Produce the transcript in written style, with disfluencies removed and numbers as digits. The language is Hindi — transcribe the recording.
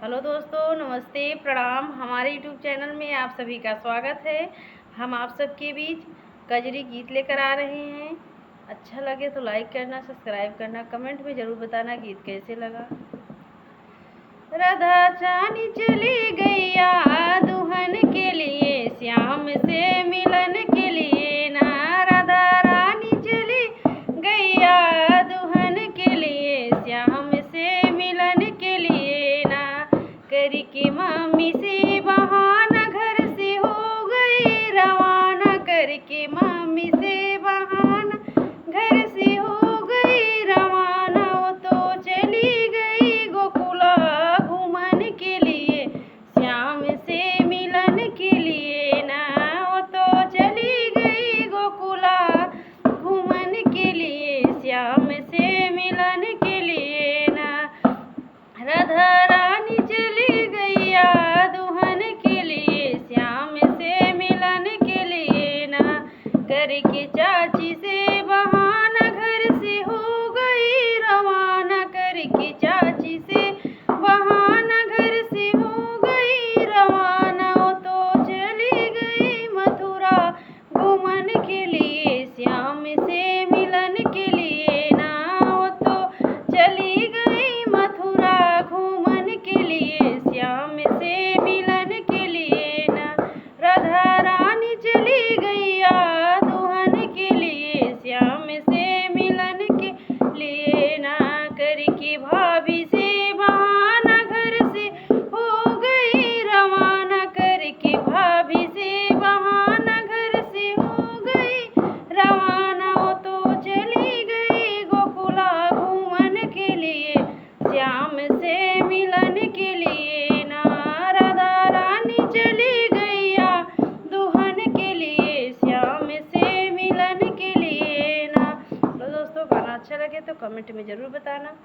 हेलो दोस्तों, नमस्ते, प्रणाम। हमारे यूट्यूब चैनल में आप सभी का स्वागत है। हम आप सबके बीच कजरी गीत लेकर आ रहे हैं। अच्छा लगे तो लाइक करना, सब्सक्राइब करना, कमेंट में ज़रूर बताना गीत कैसे लगा। राधा चानी चली गैया दुल्हन के लिए, श्याम से मिलन के लिए ना। राधा रानी चली गैया दुल्हन के लिए, श्याम से मिलन के लिए ना। करके मम्मी से बहाना घर से हो गई रवाना, करके मम्मी से बहाना घर से हो गई रवाना। वो तो चली गई गोकुला घूमने के लिए, श्याम से मिलन के लिए ना। वो तो चली गई गोकुला घूमने के लिए, श्याम से मिलन के लिए ना। राधा रानी चली गैया दुल्हन के लिए, श्याम से मिलन के लिए ना। करके चाची से बहाना घर से हो गई रवाना, करके चाची से बहाना घर से हो गई रवाना। वो तो चली गई मथुरा घूमने के लिए, श्याम से मिलन के लिए ना। वो तो चली गई मथुरा घूमने के लिए, श्याम से मिलन के लिए ना। राधा रानी चली गैया दुल्हन के लिए, श्याम से मिलन के लिए ना। करके भाभी से बहाना घर से हो गई रवाना, करके भाभी से बहाना घर से हो गई रवाना। वो तो चली गई गोकुला घूमने के लिए, श्याम से मिलन के लिए ना। राधा रानी चली गैया दुल्हन के लिए, श्याम से मिलन के लिए ना। तो दोस्तों, गाना अच्छा लगे तो कमेंट में ज़रूर बताना।